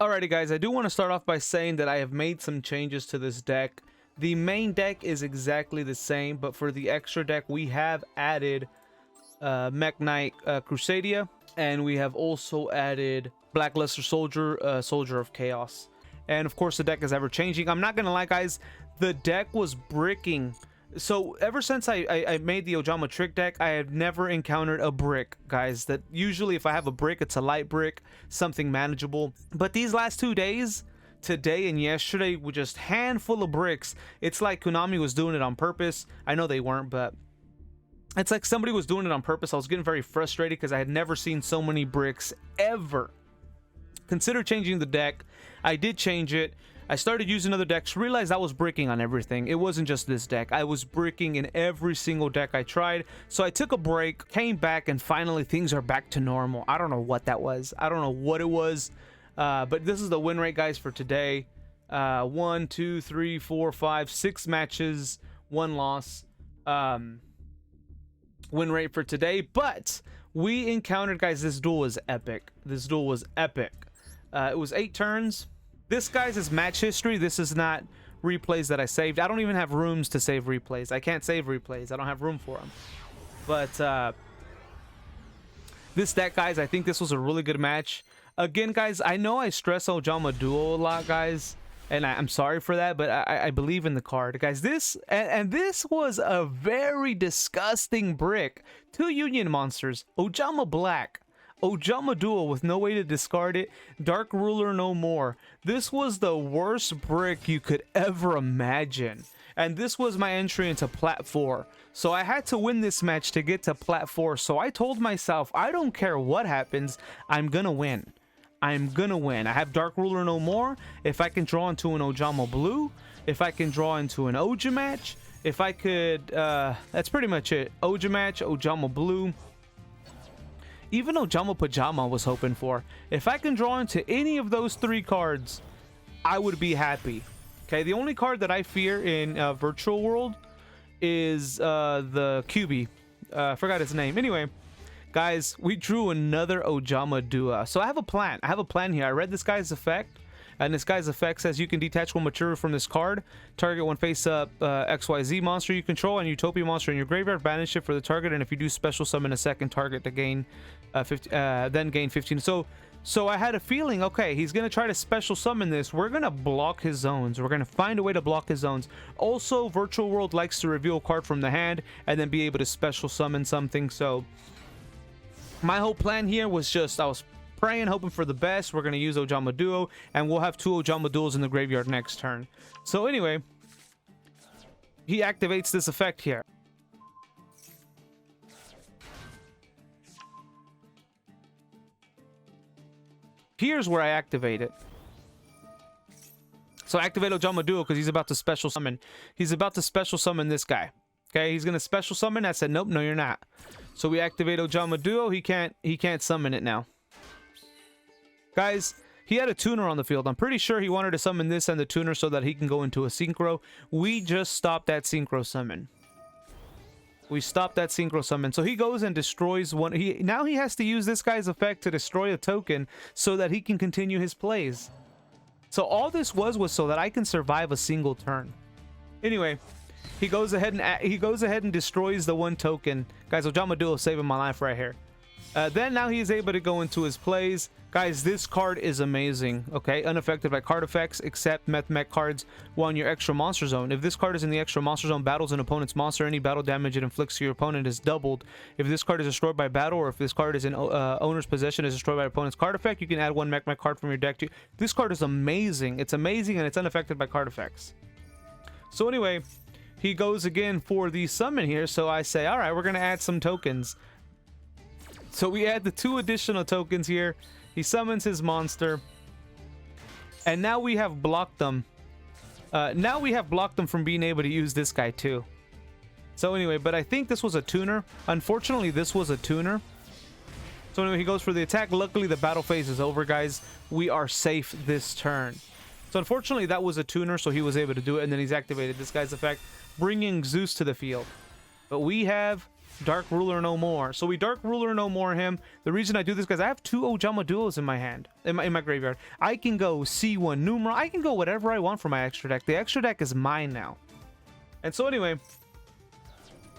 Alrighty guys, I do want to start off by saying that I have made some changes to this deck. The main deck is exactly the same, but for the extra deck we have added Mech Knight Crusadia, and we have also added Blackluster Soldier, Soldier of Chaos. And of course the deck is ever changing. I'm not gonna lie guys, the deck was bricking. So ever since I made the Ojama trick deck, I have never encountered a brick, guys. That usually if I have a brick, it's a light brick, something manageable. But these last 2 days, today and yesterday, were just handful of bricks. It's like Konami was doing it on purpose. I know they weren't, but it's like somebody was doing it on purpose. I was getting very frustrated because I had never seen so many bricks ever. Consider changing the deck. I did change it. I started using other decks, realized I was bricking on everything. It wasn't just this deck. I was bricking in every single deck I tried. So I took a break, came back, and finally things are back to normal. I don't know what that was. I don't know what it was. But this is the win rate, guys, for today. 1, 2, 3, 4, 5, 6 matches, 1 loss. Win rate for today. But we encountered, guys, this duel was epic. This duel was epic. It was 8 turns. This, guys, is match history. This is not replays that I saved. I don't even have rooms to save replays. I can't save replays. I don't have room for them. But this deck, guys, I think this was a really good match. Again, guys, I know I stress Ojama Duel a lot, guys, and I'm sorry for that, but I believe in the card. Guys, this was a very disgusting brick. 2 Union monsters, Ojama Black, Ojama Duel with no way to discard it, Dark Ruler no more. This was the worst brick you could ever imagine. And this was my entry into Plat 4. So I had to win this match to get to Plat 4. So I told myself, I don't care what happens, I'm gonna win. I'm gonna win. I have Dark Ruler no more. If I can draw into an Ojama Blue, if I can draw into an Ojamatch, if I could, that's pretty much it. Ojamatch, Ojama Blue. Even Ojama Pajama was hoping for. If I can draw into any of those 3 cards, I would be happy. Okay, the only card that I fear in Virtual World is the QB. I forgot his name. Anyway, guys, we drew another Ojama Dua. So I have a plan. I have a plan here. I read this guy's effect. And this guy's effect says you can detach 1 material from this card, target 1 face-up XYZ monster you control, and Utopia monster in your graveyard, banish it for the target, and if you do special summon a second target to gain 15. So I had a feeling, okay, he's going to try to special summon this. We're going to block his zones. We're going to find a way to block his zones. Also, Virtual World likes to reveal a card from the hand and then be able to special summon something. So my whole plan here was just, I was praying, hoping for the best. We're going to use Ojama Duo, and we'll have 2 Ojama Duels in the graveyard next turn. So anyway, he activates this effect here. Here's where I activate it. So I activate Ojama Duo because he's about to special summon. He's about to special summon this guy. Okay, he's going to special summon. I said, nope, no, you're not. So we activate Ojama Duo. He can't summon it now. Guys, he had a tuner on the field. I'm pretty sure he wanted to summon this and the tuner so that he can go into a synchro. We just stopped that synchro summon. We stopped that synchro summon. So he goes and destroys one. Now he has to use this guy's effect to destroy a token so that he can continue his plays. So all this was so that I can survive a single turn. Anyway, he goes ahead and destroys the 1 token. Guys, Ojama Duo saving my life right here. Then now he's able to go into his plays. Guys, this card is amazing, okay? Unaffected by card effects, except mech cards while in your extra monster zone. If this card is in the extra monster zone, battles an opponent's monster, any battle damage it inflicts to your opponent is doubled. If this card is destroyed by battle, or if this card is in owner's possession, is destroyed by opponent's card effect, you can add 1 mech card from your deck to... This card is amazing. It's amazing, and it's unaffected by card effects. So anyway, he goes again for the summon here, so I say, alright, we're going to add some tokens. So we add the 2 additional tokens here. He summons his monster. And now we have blocked them. Now we have blocked them from being able to use this guy too. So anyway, but I think this was a tuner. Unfortunately, this was a tuner. So anyway, he goes for the attack. Luckily, the battle phase is over, guys. We are safe this turn. So unfortunately, that was a tuner, so he was able to do it. And then he's activated this guy's effect, bringing Zeus to the field. But we have Dark Ruler no more. So we Dark Ruler no more him. The reason I do this, guys, I have 2 Ojama duos in my hand, in my graveyard. I can go C1 Numeron. I can go whatever I want for my extra deck. The extra deck is mine now. And so anyway,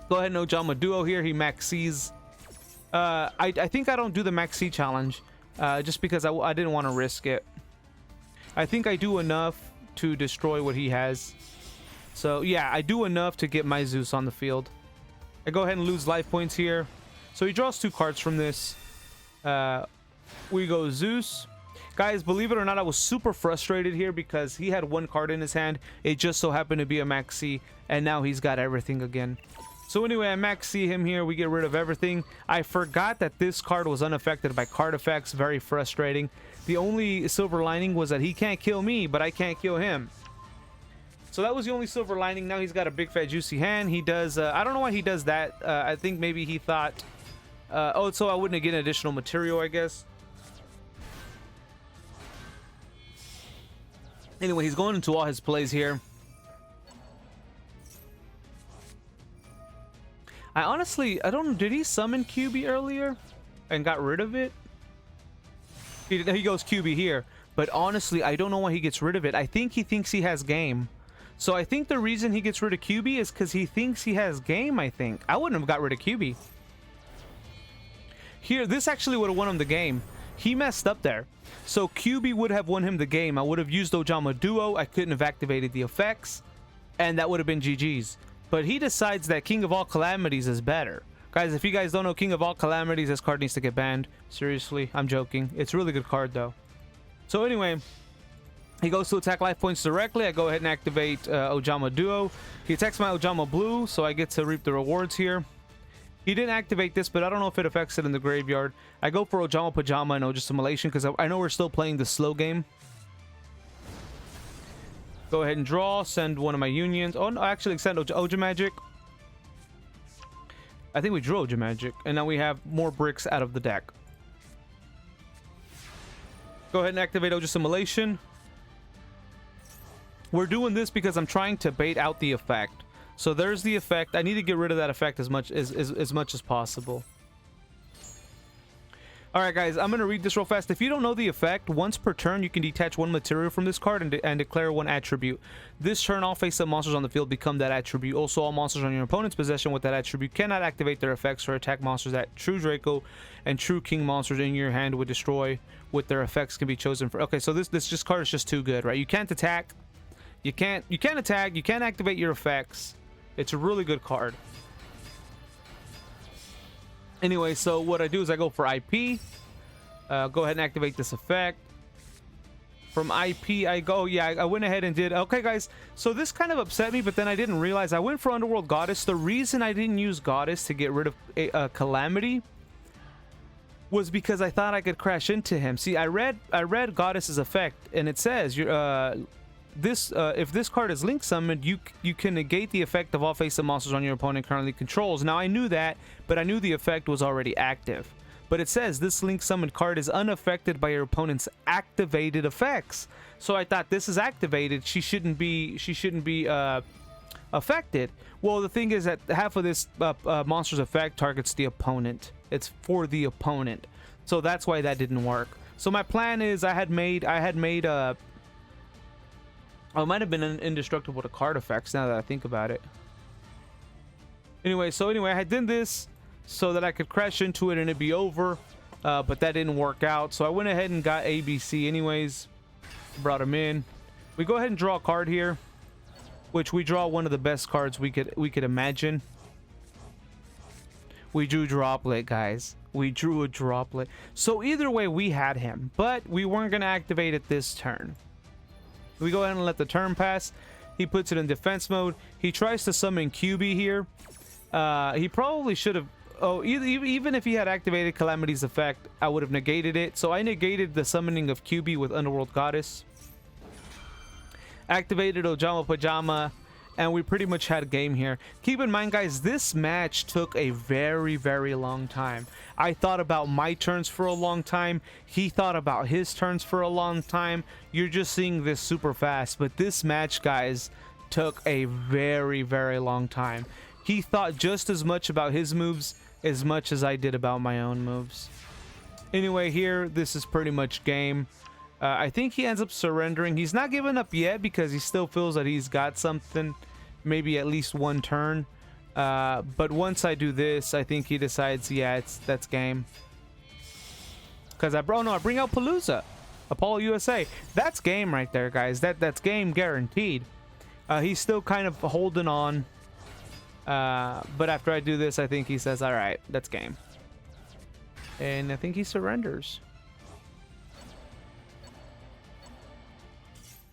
go ahead and Ojama duo here. He max C's. I think I don't do the max C challenge just because I didn't want to risk it. I think I do enough to destroy what he has. So yeah, I do enough to get my Zeus on the field. I go ahead and lose life points here. So he draws 2 cards from this. We go Zeus. Guys, believe it or not, I was super frustrated here because he had 1 card in his hand. It just so happened to be a max C, and now he's got everything again. So anyway, I max C him here. We get rid of everything. I forgot that this card was unaffected by card effects. Very frustrating. The only silver lining was that he can't kill me, but I can't kill him. So that was the only silver lining. Now he's got a big fat juicy hand. He does, I don't know why he does that. I think maybe he thought, oh, so I wouldn't get additional material, I guess. Anyway, he's going into all his plays here. I honestly, I don't know, did he summon QB earlier and got rid of it? He goes QB here, but honestly, I don't know why he gets rid of it. I think he thinks he has game. So I think the reason he gets rid of QB is because he thinks he has game, I think. I wouldn't have got rid of QB. Here, this actually would have won him the game. He messed up there. So QB would have won him the game. I would have used Ojama Duo. I couldn't have activated the effects. And that would have been GG's. But he decides that King of All Calamities is better. Guys, if you guys don't know King of All Calamities, this card needs to get banned. Seriously, I'm joking. It's a really good card, though. So anyway, he goes to attack life points directly. I go ahead and activate Ojama Duo. He attacks my Ojama Blue, so I get to reap the rewards here. He didn't activate this, but I don't know if it affects it in the graveyard. I go for Ojama Pajama and Oja Simulation because I know we're still playing the slow game. Go ahead and draw. Send one of my unions. Oh, no, actually send Oja Magic. I think we drew Oja Magic. And now we have more bricks out of the deck. Go ahead and activate Oja Simulation. We're doing this because I'm trying to bait out the effect. So there's the effect. I need to get rid of that effect as much as possible. Alright guys, I'm going to read this real fast. If you don't know the effect, once per turn you can detach 1 material from this card and declare 1 attribute. This turn, all face-up monsters on the field become that attribute. Also, all monsters on your opponent's possession with that attribute cannot activate their effects or attack monsters that True Draco and True King monsters in your hand would destroy with their effects can be chosen for. Okay, so this card is just too good, right? You can't attack. You can't attack. You can't activate your effects. It's a really good card. Anyway, so what I do is I go for IP. Go ahead and activate this effect. From IP, I go, yeah, I went ahead and did. Okay, guys, so this kind of upset me, but then I didn't realize I went for Underworld Goddess. The reason I didn't use Goddess to get rid of a Calamity was because I thought I could crash into him. See, I read Goddess's effect, and it says if this card is link summoned, you can negate the effect of all face-up monsters on your opponent currently controls. Now I knew that, but I knew the effect was already active. But it says this link summoned card is unaffected by your opponent's activated effects. So I thought this is activated. She shouldn't be affected. Well, the thing is that half of this monster's effect targets the opponent. It's for the opponent. So that's why that didn't work. So my plan is I had made oh, it might have been indestructible to card effects now that I think about it. Anyway, I had done this so that I could crash into it and it'd be over, but that didn't work out. So I went ahead and got ABC anyways. Brought him in. We go ahead and draw a card here, which we draw one of the best cards we could imagine. We drew Droplet, guys. We drew a Droplet. So either way, we had him, but we weren't gonna activate it this turn. We go ahead and let the turn pass. He puts it in defense mode. He tries to summon QB here. He probably should have. Oh, even if he had activated Calamity's effect, I would have negated it. So I negated the summoning of QB with Underworld Goddess. Activated Ojama Pajama, and we pretty much had a game here. Keep in mind, guys, this match took a very, very long time. I thought about my turns for a long time. He thought about his turns for a long time. You're just seeing this super fast, but this match, guys, took a very, very long time. he thought just as much about his moves as much as I did about my own moves. Anyway, here, this is pretty much game. I think he ends up surrendering. He's not giving up yet because he still feels that he's got something, maybe at least one turn. But once I do this, I think he decides, yeah, that's game. Because I bring out Palooza, Apollo USA. That's game right there, guys. That's game guaranteed. He's still kind of holding on. But after I do this, I think he says, all right, that's game. And I think he surrenders.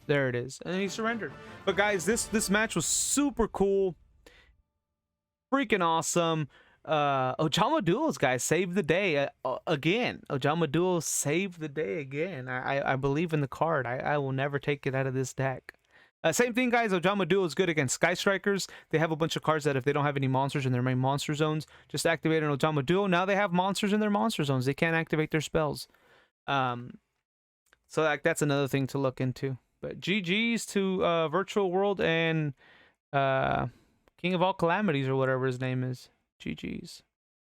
There it is. And he surrendered. But guys, this match was super cool. Freaking awesome. Ojama Duels, guys, saved the day again. Ojama Duels saved the day again. I believe in the card. I will never take it out of this deck. Same thing, guys. Ojama Duel is good against Sky Strikers. They have a bunch of cards that if they don't have any monsters in their main monster zones, just activate an Ojama Duel. Now they have monsters in their monster zones. They can't activate their spells. So that's another thing to look into. But GG's to Virtual World and King of All Calamities or whatever his name is. GG's.